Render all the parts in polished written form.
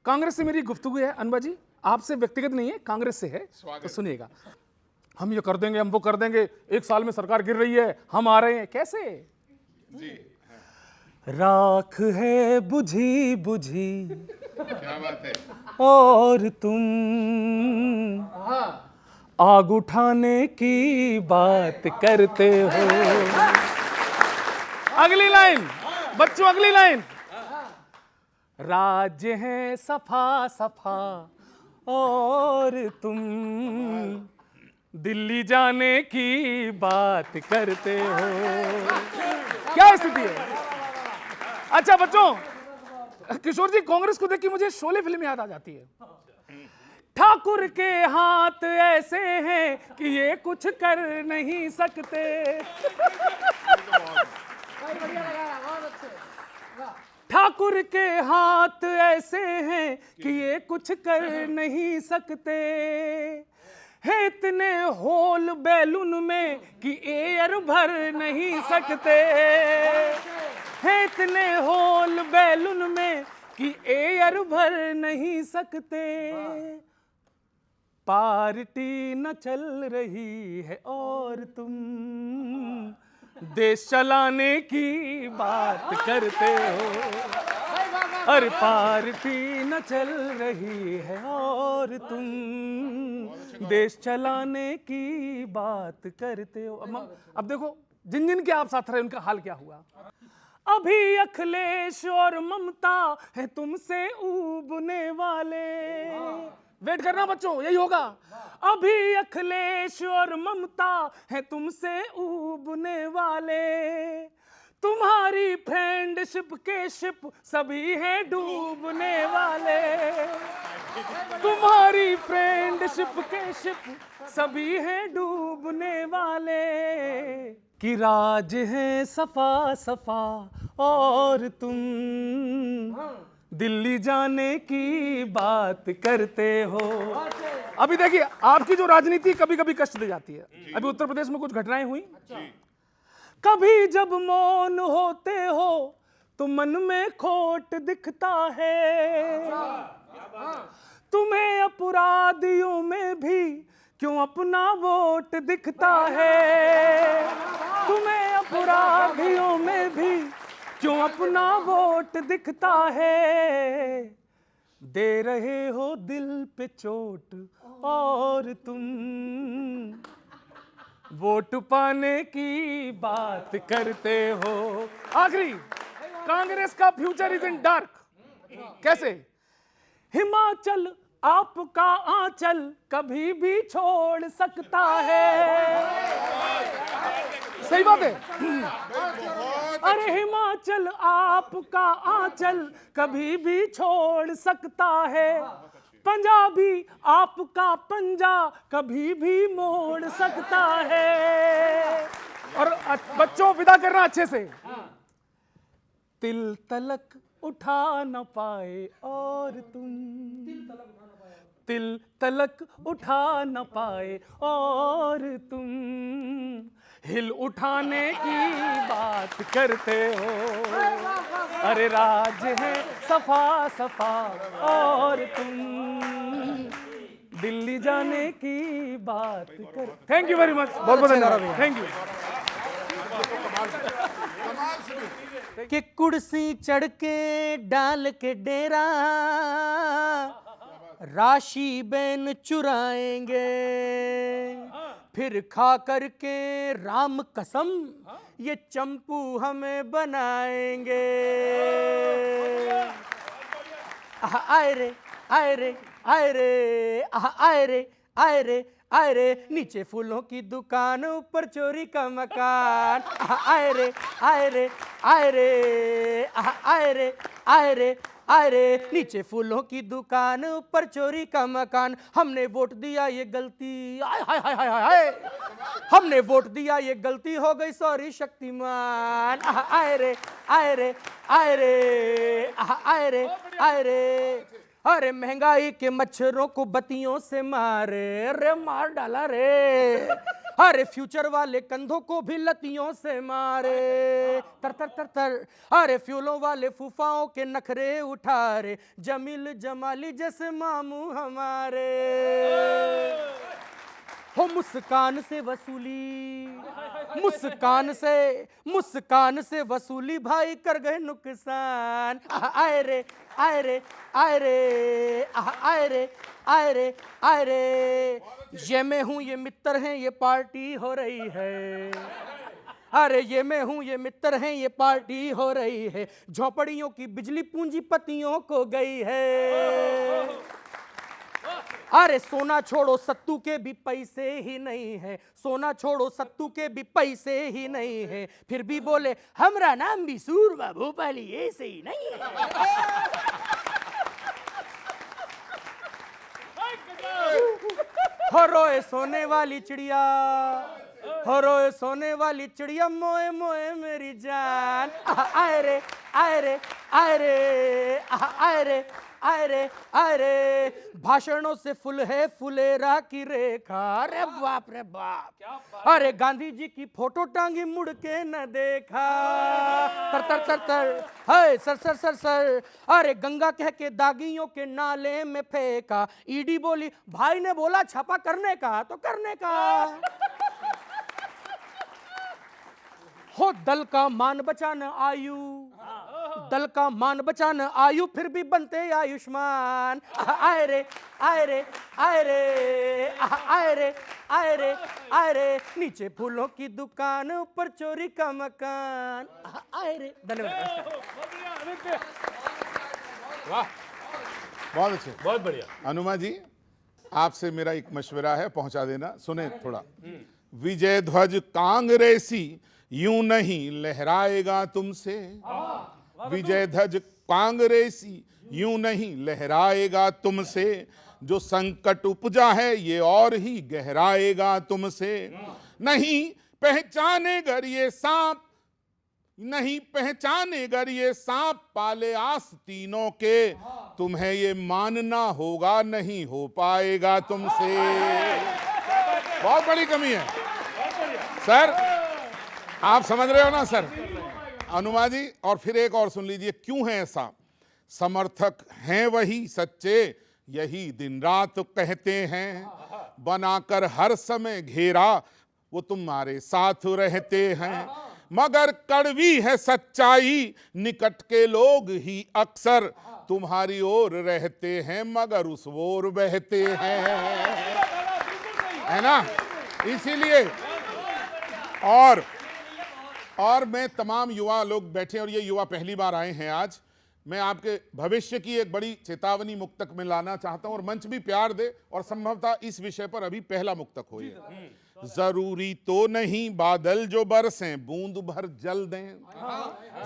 कांग्रेस से मेरी गुफ्तगू है अनबा जी, आपसे व्यक्तिगत नहीं है, कांग्रेस से है। तो सुनिएगा, हम ये कर देंगे, हम वो कर देंगे, 1 साल में सरकार गिर रही है, हम आ रहे हैं, कैसे जी? राख है बुझी बुझी, क्या बात है। और तुम आग उठाने की बात करते हो। अगली लाइन बच्चों, अगली लाइन, राज्य है सफा सफा और तुम दिल्ली जाने की बात करते हो। क्या स्थिति है? अच्छा बच्चों, किशोर जी, कांग्रेस को देख के मुझे शोले फिल्म याद आ जाती है। ठाकुर के हाथ ऐसे हैं कि ये कुछ कर नहीं सकते। ठाकुर के हाथ ऐसे हैं कि ये कुछ कर नहीं सकते, है इतने होल बैलून में कि एयर भर नहीं सकते, है इतने होल बैलून में कि एयर भर नहीं सकते। पार्टी न चल रही है और तुम देश चलाने की बात करते हो। अरे पार्टी न चल रही है और तुम देश चलाने की बात करते हो। अब देखो, जिन जिन के आप साथ रहे उनका हाल क्या हुआ। अभी अखिलेश और ममता है तुमसे ऊबने वाले। वेट करना बच्चों, यही होगा। अभी अखिलेश और ममता है तुमसे ऊबने वाले, तुम्हारी फ्रेंडशिप के शिप सभी हैं डूबने वाले, तुम्हारी फ्रेंडशिप के शिप सभी हैं डूबने वाले। कि राज है सफा सफा और तुम दिल्ली जाने की बात करते हो। अभी देखिए, आपकी जो राजनीति कभी कभी कष्ट दे जाती है। अभी उत्तर प्रदेश में कुछ घटनाएं हुई। कभी जब मौन होते हो तो मन में खोट दिखता है, तुम्हें अपराधियों में भी क्यों अपना वोट दिखता है, तुम्हें अपराधियों में भी क्यों अपना वोट दिखता है। दे रहे हो दिल पे चोट और तुम वोट पाने की बात करते हो। आखिरी, कांग्रेस का फ्यूचर इज इन डार्क। कैसे? हिमाचल आपका आंचल कभी भी छोड़ सकता है। सही बात है। अरे हिमाचल आपका आंचल कभी भी छोड़ सकता है, पंजाबी आपका पंजा कभी भी मोड़ सकता है। और बच्चों, विदा करना अच्छे से। तिल तलक उठा न पाए और तुम तिल तलक उठा न पाए और तुम हिल उठाने की बात करते हो। अरे राज है सफा सफा और तुम दिल्ली जाने की बात कर। थैंक यू वेरी मच, बहुत बहुत धन्यवाद। Thank you. कि कुर्सी चढ़ के डाल के डेरा राशि बैन चुराएंगे, फिर खा करके राम कसम ये चंपू हमें बनाएंगे। आए रे आए रे आए रे आए रे आए रे आए रे, नीचे फूलों की दुकान ऊपर चोरी का मकान। आए रे आए रे आए रे आए रे आए रे आए रे, नीचे फूलों की दुकान ऊपर चोरी का मकान। हमने वोट दिया ये गलती, आय हाय हाय हाय हाय, हमने वोट दिया ये गलती हो गई, सॉरी शक्तिमान। आए रे आए रे आए रे आए रे आए रे, अरे महंगाई के मच्छरों को बत्तियों से मारे रे, मार डाला रे। अरे फ्यूचर वाले कंधों को भी लतियों से मारे, तर तर तर तर। अरे फ्यूलों वाले फूफाओं के नखरे उठा रे, जमील जमाली जैसे मामू हमारे। हो मुस्कान से वसूली, मुस्कान से वसूली भाई कर गए नुकसान। आए रे आए रे आए रे आए रे आए रे आए रे, ये मैं हूं ये मित्र हैं ये पार्टी हो रही है। अरे ये मैं हूं ये मित्र हैं ये पार्टी हो रही है, झोपड़ियों की बिजली पूंजीपतियों को गई है। अरे सोना छोड़ो सत्तू के भी पैसे ही नहीं है, सोना छोड़ो सत्तू के भी पैसे ही नहीं है, फिर भी बोले हमरा नाम भी सूरमा भोपाली ऐसे ही नहीं है। हो रोए सोने वाली चिड़िया, हो रोए सोने वाली चिड़िया मोए मोए मेरी जान। आए रे आए रे आए रे आए रे आए रे आए रे, भाषणों से फुल है फुलेरा की रेखा। अरे बाप रे बाप, अरे गांधी जी की फोटो टांगी मुड़ के न देखा। तर तर तर तर है सर सर सर सर, अरे गंगा कह के दागियों के नाले में फेंका। ईडी बोली भाई ने बोला छापा करने का तो करने का। हो दल का मान बचाना आयु, दल का मान बचाना आयु, फिर भी बनते आयुष्मान। आए रे आए रे आए रे आए रे आए रे आए रे, नीचे फूलों की दुकान ऊपर चोरी का मकान। आए रे। धन्यवाद। वाह, बहुत अच्छे, बहुत बढ़िया। अनुमा जी, आपसे मेरा एक मशवरा है, पहुंचा देना, सुने थोड़ा। विजय ध्वज कांग्रेसी यूं नहीं लहराएगा तुमसे, विजय ध्वज कांग्रेसी यूं नहीं लहराएगा तुमसे, जो संकट उपजा है ये और ही गहराएगा तुमसे। नहीं पहचाने गर ये सांप, नहीं पहचाने गर ये सांप पाले आस तीनों के, तुम्हें ये मानना होगा नहीं हो पाएगा तुमसे। बहुत बड़ी कमी है सर, आप समझ रहे हो ना सर? अनुमा जी, और फिर एक और सुन लीजिए, क्यों है ऐसा? समर्थक हैं वही सच्चे, यही दिन रात कहते हैं, बनाकर हर समय घेरा वो तुम्हारे साथ रहते हैं, मगर कड़वी है सच्चाई, निकट के लोग ही अक्सर तुम्हारी ओर रहते हैं मगर उस ओर बहते हैं, है ना? इसीलिए और मैं तमाम युवा लोग बैठे, और ये युवा पहली बार आए हैं आज, मैं आपके भविष्य की एक बड़ी चेतावनी मुक्तक में लाना चाहता हूं, और मंच भी प्यार दे, और संभवतः इस विषय पर अभी पहला मुक्तक हो ये। जरूरी तो नहीं बादल जो बरसें बूंद भर जल दें,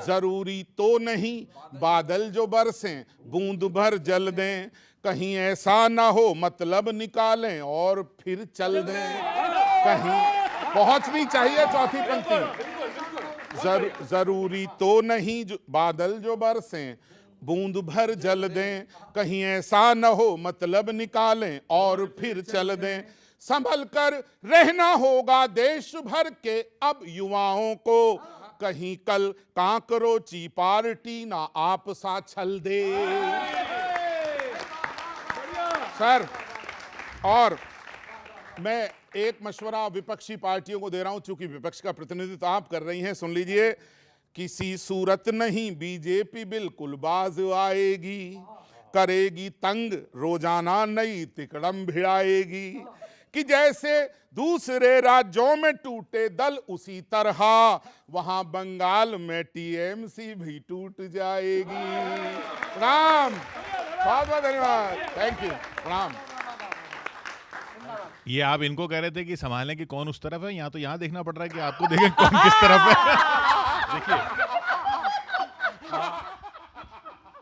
जरूरी तो नहीं बादल जो बरसें बूंद भर जल दें, कहीं ऐसा ना हो मतलब निकालें और फिर चल दें, कहीं पहुंचनी चाहिए चौथी पंक्ति। जरूरी तो नहीं बादल जो बरसें बूंद भर जल दें, कहीं ऐसा न हो मतलब निकालें और फिर चल दें, संभल कर रहना होगा देश भर के अब युवाओं को, कहीं कल कांकरोची पार्टी ना आप सा छल दे। सर, और मैं एक मशवरा विपक्षी पार्टियों को दे रहा हूं, चूंकि विपक्ष का प्रतिनिधित्व आप कर रही हैं, सुन लीजिए। किसी सूरत नहीं बीजेपी बिल्कुल बाज आएगी, करेगी तंग रोजाना नई तिकड़म भिड़ाएगी, कि जैसे दूसरे राज्यों में टूटे दल उसी तरह वहां बंगाल में टीएमसी भी टूट जाएगी। प्रणाम, बहुत बहुत धन्यवाद, थैंक यू, प्रणाम। ये आप इनको कह रहे थे कि संभालें कि कौन उस तरफ है, यहाँ तो यहाँ देखना पड़ रहा है कि आपको देखें कौन किस तरफ है। देखिए,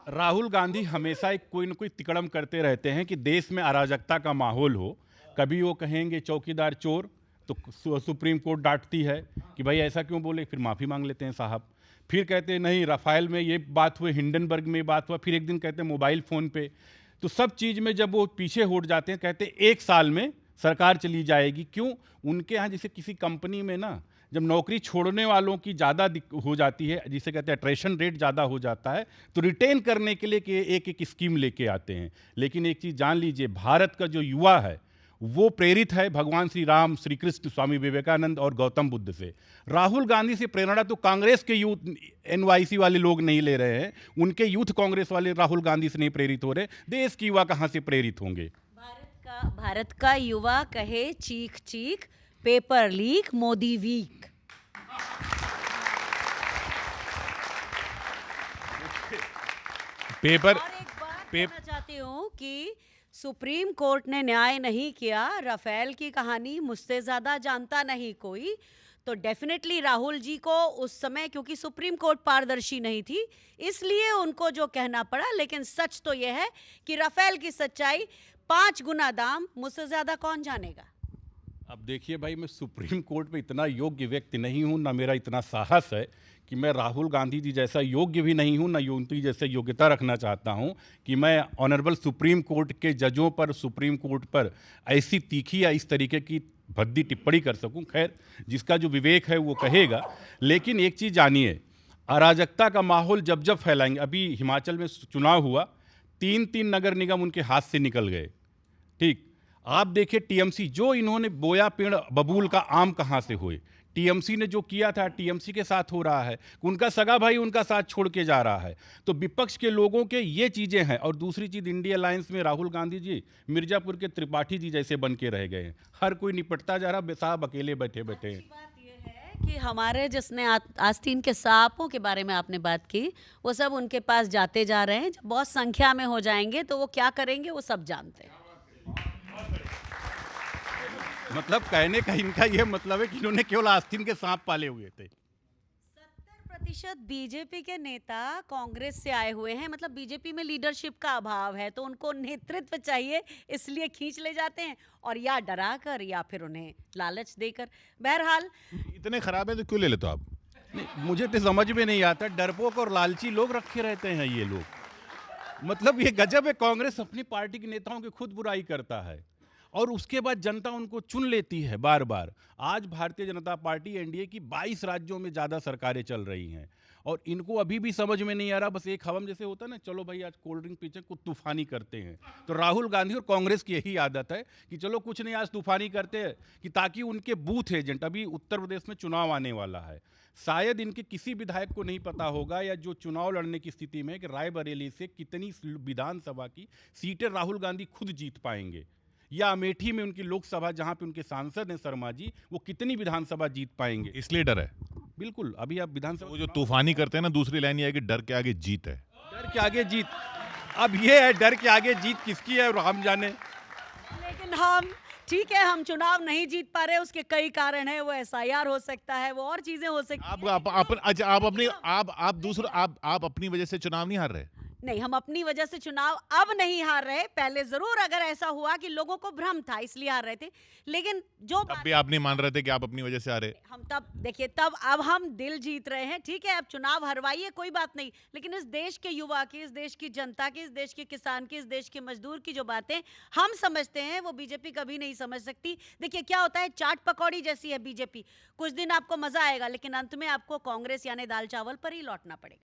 राहुल गांधी हमेशा एक कोई न कोई तिकड़म करते रहते हैं कि देश में अराजकता का माहौल हो। कभी वो कहेंगे चौकीदार चोर, तो सुप्रीम कोर्ट डांटती है कि भाई ऐसा क्यों बोले, फिर माफ़ी मांग लेते हैं साहब। फिर कहते हैं नहीं राफेल में ये बात हुई, हिंडनबर्ग में ये बात हुआ, फिर एक दिन कहते हैं मोबाइल फ़ोन पे। तो सब चीज़ में जब वो पीछे हट जाते हैं, कहते हैं एक साल में सरकार चली जाएगी। क्यों? उनके यहाँ जैसे किसी कंपनी में ना जब नौकरी छोड़ने वालों की ज़्यादा हो जाती है, जिसे कहते हैं अट्रेशन रेट ज़्यादा हो जाता है, तो रिटेन करने के लिए एक एक स्कीम लेके आते हैं। लेकिन एक चीज़ जान लीजिए, भारत का जो युवा है वो प्रेरित है भगवान श्री राम, श्री कृष्ण, स्वामी विवेकानंद और गौतम बुद्ध से। राहुल गांधी से प्रेरणा तो कांग्रेस के यूथ एनवाईसी वाले लोग नहीं ले रहे हैं, उनके यूथ कांग्रेस वाले राहुल गांधी से नहीं प्रेरित हो रहे। देश के युवा कहाँ से प्रेरित होंगे? भारत का युवा कहे चीख चीख, paper leak, Modi weak. Paper और एक बात कहना चाहती हूँ कि सुप्रीम कोर्ट ने न्याय नहीं किया, राफेल की कहानी मुझसे ज्यादा जानता नहीं कोई। तो डेफिनेटली राहुल जी को उस समय, क्योंकि सुप्रीम कोर्ट पारदर्शी नहीं थी, इसलिए उनको जो कहना पड़ा। लेकिन सच तो यह है कि राफेल की सच्चाई 5 गुना दाम, मुझसे ज्यादा कौन जानेगा। अब देखिए भाई, मैं सुप्रीम कोर्ट में इतना योग्य व्यक्ति नहीं हूँ, ना मेरा इतना साहस है कि मैं राहुल गांधी जी जैसा योग्य भी नहीं हूँ, ना उनकी जैसे योग्यता रखना चाहता हूँ कि मैं ऑनरेबल सुप्रीम कोर्ट के जजों पर, सुप्रीम कोर्ट पर ऐसी तीखी या इस तरीके की भद्दी टिप्पणी कर सकूं। खैर, जिसका जो विवेक है वो कहेगा। लेकिन एक चीज़ जानिए, अराजकता का माहौल जब जब फैलाएंगे, अभी हिमाचल में चुनाव हुआ, 3 नगर निगम उनके हाथ से निकल गए। ठीक, आप देखिए टीएमसी, जो इन्होंने बोया पेड़ बबूल का आम कहाँ से हुए? टीएमसी ने जो किया था टीएमसी के साथ हो रहा है, उनका सगा भाई उनका साथ छोड़ के जा रहा है। तो विपक्ष के लोगों के ये चीज़ें हैं। और दूसरी चीज़, इंडिया अलायंस में राहुल गांधी जी मिर्जापुर के त्रिपाठी जी जैसे बन के रह गए हैं। हर कोई निपटता जा रहा, साहब अकेले बैठे बैठे हैं। बात यह है कि हमारे जिसने आस्तीन के सांपों के बारे में आपने बात की, वो सब उनके पास जाते जा रहे हैं। जब बहुत संख्या में हो जाएंगे तो वो क्या करेंगे वो सब जानते हैं। मतलब कहने का इनका यह मतलब है कि इन्होंने केवल आस्तीन के सांप पाले हुए थे। 70% बीजेपी के नेता कांग्रेस से आए हुए हैं। मतलब बीजेपी में लीडरशिप का अभाव है, तो उनको नेतृत्व चाहिए, इसलिए खींच ले जाते हैं, और या डरा कर या फिर उन्हें लालच देकर। बहरहाल इतने खराब है तो क्यों ले लेते हो आप? नहीं, मुझे तो समझ में नहीं आता, डरपोक और लालची लोग रखे रहते हैं ये लोग। मतलब ये गजब है, कांग्रेस अपनी पार्टी के नेताओं की खुद बुराई करता है और उसके बाद जनता उनको चुन लेती है बार बार। आज भारतीय जनता पार्टी एनडीए की 22 राज्यों में ज़्यादा सरकारें चल रही हैं और इनको अभी भी समझ में नहीं आ रहा। बस एक हवम जैसे होता है ना, चलो भाई आज कोल्ड ड्रिंक पीछे कुछ तूफानी करते हैं। तो राहुल गांधी और कांग्रेस की यही आदत है कि चलो कुछ नहीं, आज तूफानी करते हैं, कि ताकि उनके बूथ एजेंट, अभी उत्तर प्रदेश में चुनाव आने वाला है, शायद इनके किसी विधायक को नहीं पता होगा या जो चुनाव लड़ने की स्थिति में, कि रायबरेली से कितनी विधानसभा की सीटें राहुल गांधी खुद जीत पाएंगे, या अमेठी में उनकी लोकसभा जहां पे उनके सांसद हैं शर्मा जी, वो कितनी विधानसभा जीत पाएंगे। इसलिए डर है। बिल्कुल, अभी आप विधानसभा, वो जो तूफानी करते हैं ना, दूसरी लाइन ये है कि डर के आगे जीत है। डर के आगे जीत, अब ये है डर के आगे जीत किसकी है और हम जाने। लेकिन हम, ठीक है, हम चुनाव नहीं जीत पा रहे, उसके कई कारण है। वो एसआईआर हो सकता है, वो और चीजें हो सकती हैं। आप अपनी वजह से चुनाव नहीं हार रहे। नहीं, हम अपनी वजह से चुनाव अब नहीं हार रहे। पहले जरूर अगर ऐसा हुआ कि लोगों को भ्रम था इसलिए हार रहे थे, लेकिन जो तब भी आप नहीं मान रहे थे कि आप अपनी वजह से हारे। हम तब देखिए, तब अब हम दिल जीत रहे हैं। ठीक है, अब चुनाव हरवाइए, कोई बात नहीं, लेकिन इस देश के युवा की, इस देश की जनता की, इस देश के किसान की, इस देश के मजदूर की जो बातें हम समझते हैं वो बीजेपी कभी नहीं समझ सकती। देखिए क्या होता है, चाट पकौड़ी जैसी है बीजेपी। कुछ दिन आपको मजा आएगा, लेकिन अंत में आपको कांग्रेस यानी दाल चावल पर ही लौटना पड़ेगा।